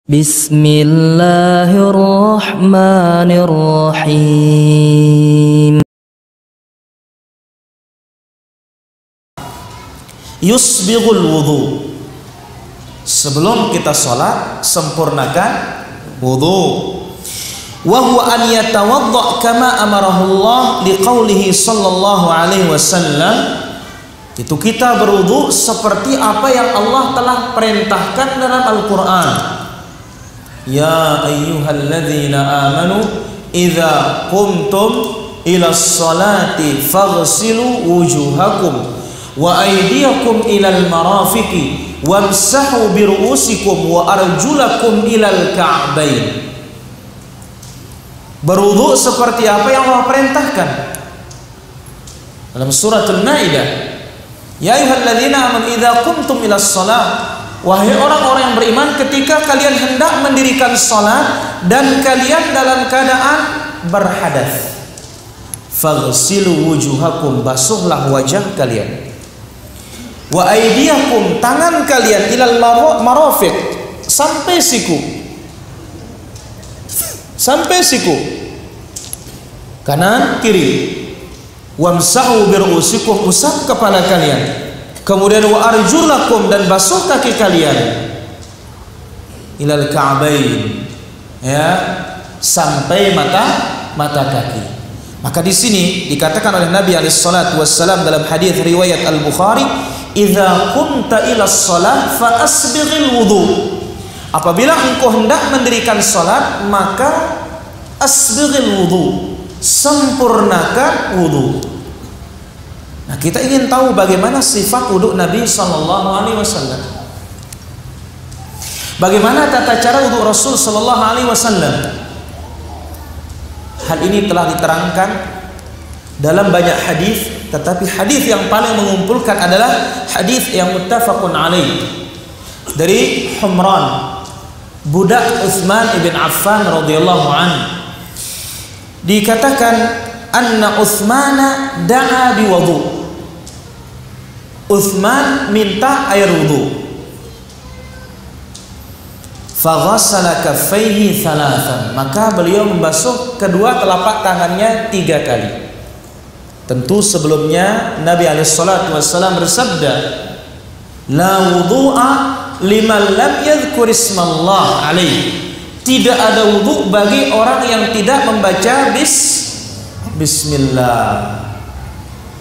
Bismillahirrahmanirrahim. Yusbighul wudu. Sebelum kita sholat, sempurnakan wudu. Wa huwa an yatawadda kama amarahullah liqaulihi sallallahu alaihi wasallam. Itu kita berwudu seperti apa yang Allah telah perintahkan dalam Al-Qur'an. Ya ayyuhalladzina amanu idza qumtum ila sholati faghsilu wujuhakum wa aydiyakum ilal marafiqi wamsahu bi ru'usikum wa arjulakum ilal ka'bain. Berwudu seperti apa yang Allah perintahkan dalam surat Al-Maidah. Ya ayyuhalladzina amanu idza qumtum ila shalah, wahai orang-orang yang beriman, ketika kalian hendak mendirikan salat dan kalian dalam keadaan berhadas, faghsilu wujuhakum, basuhlah wajah kalian, wa aydiyakum, tangan kalian, ilal marafiq, sampai siku, kanan kiri, wamsahu bi ru'usikum, usap kepala kalian, kemudian wa arjulakum, dan basuh kaki kalian, ilal ka'bain, ya, sampai mata kaki. Maka di sini dikatakan oleh Nabi alaihi salatu wassalam dalam hadis riwayat Al-Bukhari, idza qumta ila shalah fa asbighil wudu. Apabila engkau hendak mendirikan salat, maka asbighil wudu, sempurnakan wudu. Nah, kita ingin tahu bagaimana sifat wudu Nabi sallallahu alaihi wasallam. Bagaimana tata cara wudu Rasul sallallahu alaihi wasallam? Hal ini telah diterangkan dalam banyak hadis, tetapi hadis yang paling mengumpulkan adalah hadis yang muttafaqun alaih dari Humran, budak Utsman ibn Affan radhiyallahu anhu. Dikatakan anna Utsmana da'a bi wudu. Utsman minta air wudu. Faghassala kaffaihi thalathan, maka beliau membasuh kedua telapak tangannya 3 kali. Tentu sebelumnya Nabi alaihi salatu wasallam bersabda, la wudu'a liman lam yadhkur ismallah alaihi. Tidak ada wudu bagi orang yang tidak membaca bismillah.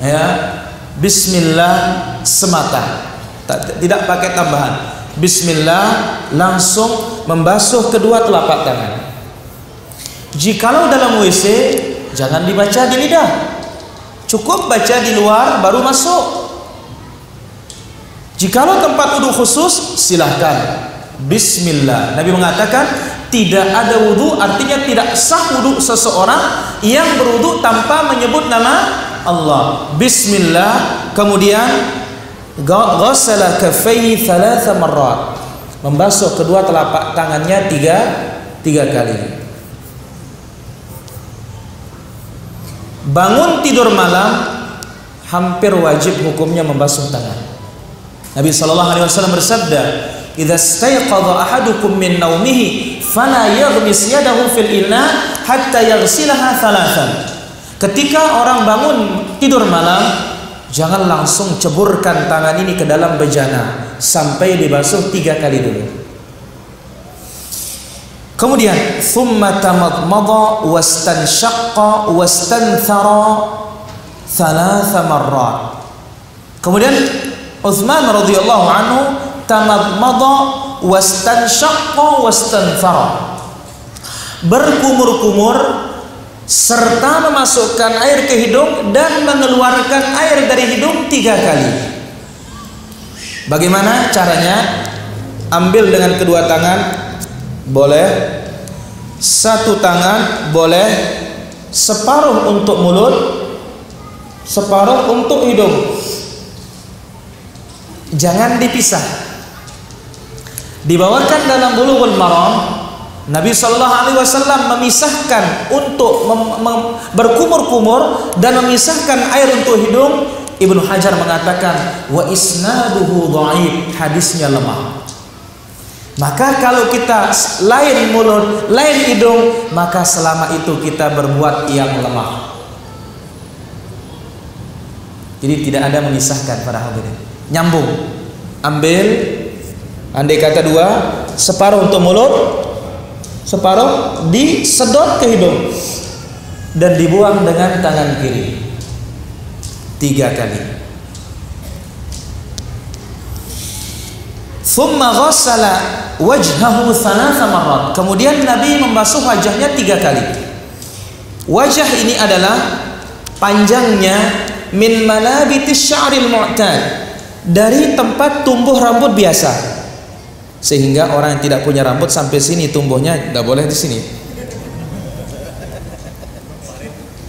Ya, bismillah semata, tidak pakai tambahan. Bismillah, langsung membasuh kedua telapak tangan. Jikalau dalam WC, jangan dibaca di lidah, cukup baca di luar baru masuk. Jikalau tempat wudu khusus, silahkan bismillah. Nabi mengatakan tidak ada wudu, artinya tidak sah wudu seseorang yang berwudu tanpa menyebut nama Allah. Bismillah, kemudian ghassala kaffaihi 3 marrat, membasuh kedua telapak tangannya 3 kali. Bangun tidur malam hampir wajib hukumnya membasuh tangan. Nabi sallallahu alaihi wasallam bersabda, idza stayqadha ahadukum min naumihi fala yaghmis yadahu fil ina hatta yaghsilaha 3. Ketika orang bangun tidur malam, jangan langsung ceburkan tangan ini ke dalam bejana sampai dibasuh 3 kali dulu. Kemudian thumma tamadmada wastanshaqqa wastanthara 3 marrat. Kemudian Utsman radhiyallahu anhu tamadmada wastanshaqqa wastanthara, berkumur-kumur serta memasukkan air ke hidung dan mengeluarkan air dari hidung 3 kali. Bagaimana caranya? Ambil dengan kedua tangan boleh, satu tangan boleh, separuh untuk mulut, separuh untuk hidung. Jangan dipisah. Dibawakan dalam Bulughul Maram, Nabi sallallahu alaihi wasallam memisahkan untuk berkumur-kumur dan memisahkan air untuk hidung. Ibnu Hajar mengatakan wa isnaduhu dhaif, hadisnya lemah. Maka kalau kita lain mulut, lain hidung, maka selama itu kita berbuat yang lemah. Jadi tidak ada memisahkan para hadirin. Nyambung. Ambil, andai kata 2, separuh untuk mulut, separuh disedot ke hidung dan dibuang dengan tangan kiri 3 kali. Thumma ghassala wajhahu 3 marrat. Kemudian Nabi membasuh wajahnya 3 kali. Wajah ini adalah panjangnya min manabitis sya'ril mu'tad, dari tempat tumbuh rambut biasa. Sehingga orang yang tidak punya rambut sampai sini tumbuhnya, tidak boleh di sini.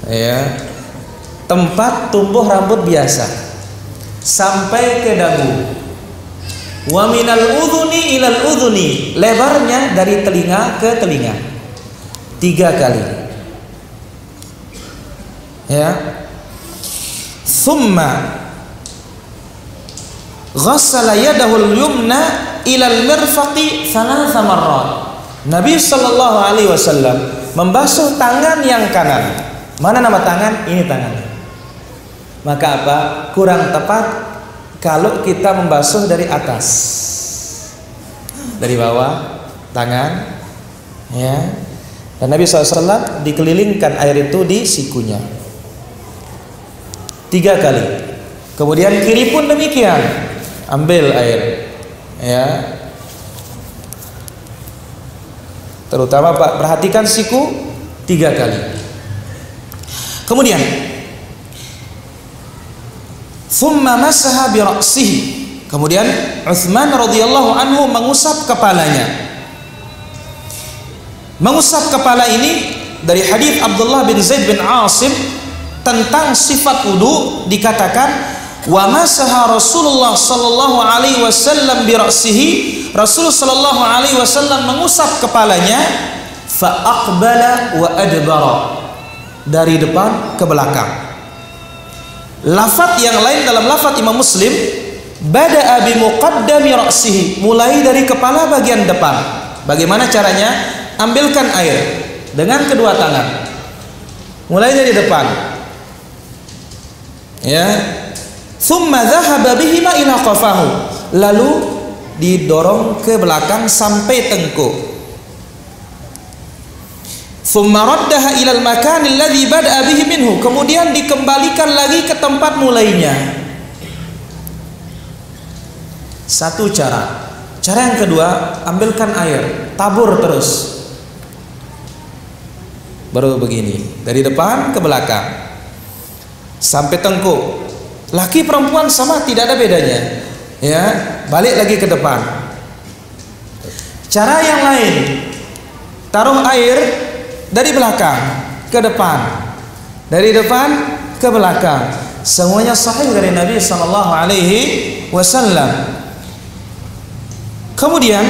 Ya, tempat tumbuh rambut biasa sampai ke dagu. Wa minal udhuni ilal udhuni, lebarnya dari telinga ke telinga 3 kali. Ya. Thumma ghassala yadahu al-yumna ilal mirfaqi 3 marrat. Nabi sallallahu alaihi wasallam membasuh tangan yang kanan. Mana nama tangan? Ini tangannya. Maka apa? Kurang tepat kalau kita membasuh dari atas, dari bawah tangan, ya. Dan Nabi SAW dikelilingkan air itu di sikunya 3 kali. Kemudian kiri pun demikian, ambil air, ya. Terutama Pak, perhatikan siku 3 kali. Kemudian thumma masaha bi ra'sihi. Kemudian Utsman radhiyallahu anhu mengusap kepalanya. Mengusap kepala ini dari hadis Abdullah bin Zaid bin Asim tentang sifat wudu dikatakan wa masaha Rasulullah sallallahu alaihi wasallam bi ra'sihi. Rasul sallallahu alaihi wasallam mengusap kepalanya fa aqbala wa adbara, dari depan ke belakang. Lafaz yang lain dalam lafaz Imam Muslim, bada'a bi muqaddami ra'sihi, mulai dari kepala bagian depan. Bagaimana caranya? Ambilkan air dengan kedua tangan, mulai dari depan, ya. Thumma dhahaba bihima ila qafahu, lalu didorong ke belakang sampai tengkuk. Thumma raddaha ilal makan alladhi bada'a bihi minhu, kemudian dikembalikan lagi ke tempat mulainya. Satu cara. Cara yang kedua, ambilkan air, tabur terus. Baru begini, dari depan ke belakang sampai tengkuk. Laki perempuan sama, tidak ada bedanya. Ya, balik lagi ke depan. Cara yang lain, taruh air dari belakang ke depan, dari depan ke belakang. Semuanya sahih dari Nabi sallallahu alaihi wasallam. Kemudian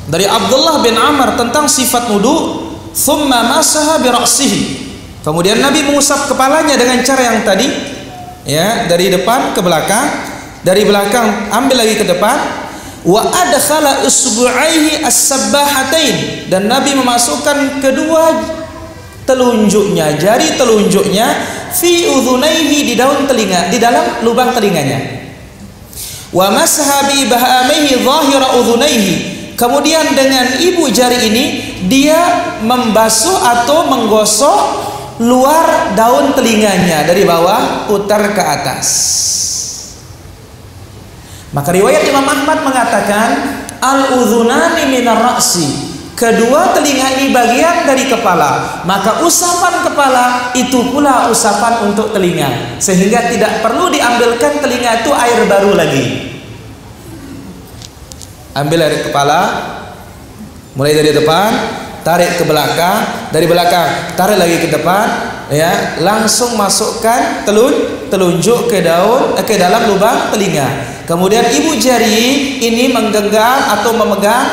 dari Abdullah bin Amr tentang sifat wudu, thumma masaha bi ra'sihi. Kemudian Nabi mengusap kepalanya dengan cara yang tadi, ya, dari depan ke belakang, dari belakang ambil lagi ke depan. Wa adkhala usbu'aihi as-sabbahatain, dan Nabi memasukkan kedua telunjuknya, jari telunjuknya, fi udhunaihi, di daun telinga, di dalam lubang telinganya. Wa masaha bi ibhamihi dhahira udhunaihi, kemudian dengan ibu jari ini dia membasuh atau menggosok luar daun telinganya dari bawah putar ke atas. Maka riwayat Imam Ahmad mengatakan al-udhunani minar ra'si, kedua telinga ini bagian dari kepala, maka usapan kepala itu pula usapan untuk telinga, sehingga tidak perlu diambilkan telinga itu air baru lagi. Ambil air kepala, mulai dari depan, tarik ke belakang, dari belakang tarik lagi ke depan, ya, langsung masukkan telunjuk ke dalam lubang telinga. Kemudian ibu jari ini menggenggam atau memegang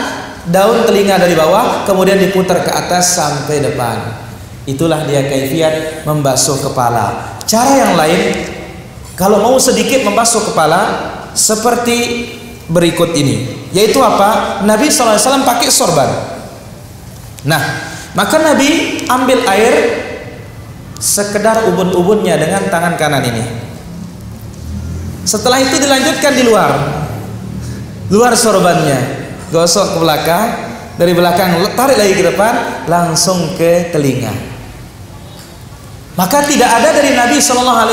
daun telinga dari bawah, kemudian diputar ke atas sampai depan. Itulah dia kaifiat membasuh kepala. Cara yang lain, kalau mau sedikit membasuh kepala, seperti berikut ini, yaitu apa? Nabi SAW pakai sorban. Nah, maka Nabi ambil air sekedar ubun-ubunnya dengan tangan kanan ini. Setelah itu dilanjutkan di luar sorbannya, gosok ke belakang, dari belakang tarik lagi ke depan, langsung ke telinga. Maka tidak ada dari Nabi SAW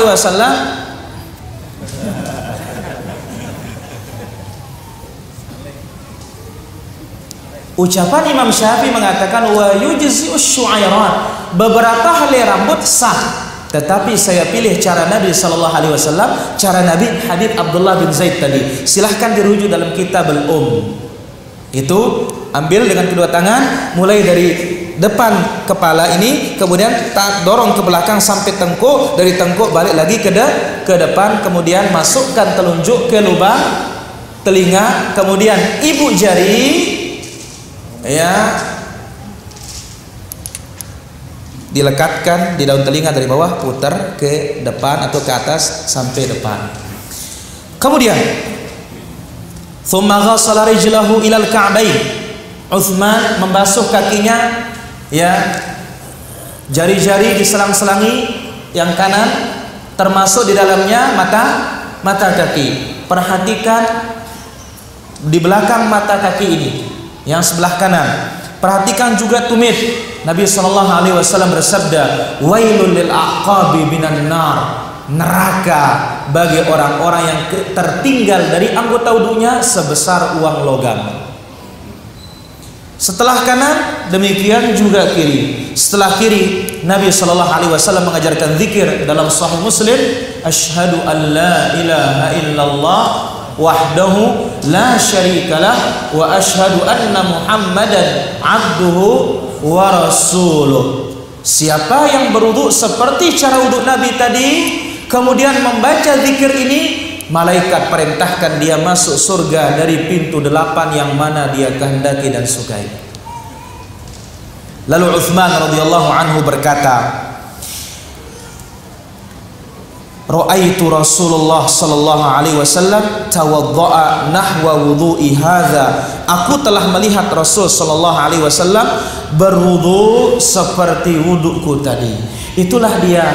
ucapan Imam Syafi'i mengatakan wa yujzi'us syu'airat, beberapa helai rambut sah, tetapi saya pilih cara Nabi SAW, cara Nabi hadits Abdullah bin Zaid tadi. Silahkan dirujuk dalam kitab al-Um. Itu ambil dengan kedua tangan, mulai dari depan kepala ini, kemudian dorong ke belakang sampai tengkuk, dari tengkuk balik lagi ke depan, kemudian masukkan telunjuk ke lubang telinga, kemudian ibu jari ya dilekatkan di daun telinga dari bawah, putar ke depan atau ke atas sampai depan. Kemudian thumma ghassala rijlahu ilal ka'bain. Utsman membasuh kakinya, ya, jari-jari diselang-selangi yang kanan, termasuk di dalamnya mata kaki. Perhatikan di belakang mata kaki ini, yang sebelah kanan. Perhatikan juga tumit. Nabi SAW bersabda, wailul lil aqabi minan nar, neraka bagi orang-orang yang tertinggal dari anggota wudunya sebesar uang logam. Setelah kanan, demikian juga kiri. Setelah kiri, Nabi SAW mengajarkan zikir dalam Sahih Muslim, asyhadu an la ilaha illallah wahdahu la syarikalah wa asyhadu anna Muhammadan abduhu wa rasuluh. Siapa yang berwudu seperti cara wudu Nabi tadi, kemudian membaca zikir ini, malaikat perintahkan dia masuk surga dari pintu 8 yang mana dia kehendaki dan sukai. Lalu Utsman radhiyallahu anhu berkata, ra'aitu Rasulullah sallallahu alaihi wasallam tawadda'a nahwa wudu'i hadza. Aku telah melihat Rasul sallallahu alaihi wasallam berwudu seperti wuduku tadi. Itulah dia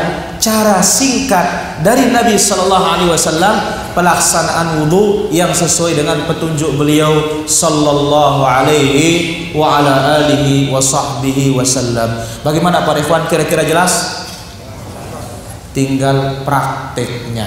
cara singkat dari Nabi sallallahu alaihi wasallam pelaksanaan wudu yang sesuai dengan petunjuk beliau sallallahu alaihi wa ala alihi wa sahbihi wasallam. Bagaimana para ikhwan, kira-kira jelas? Tinggal prakteknya.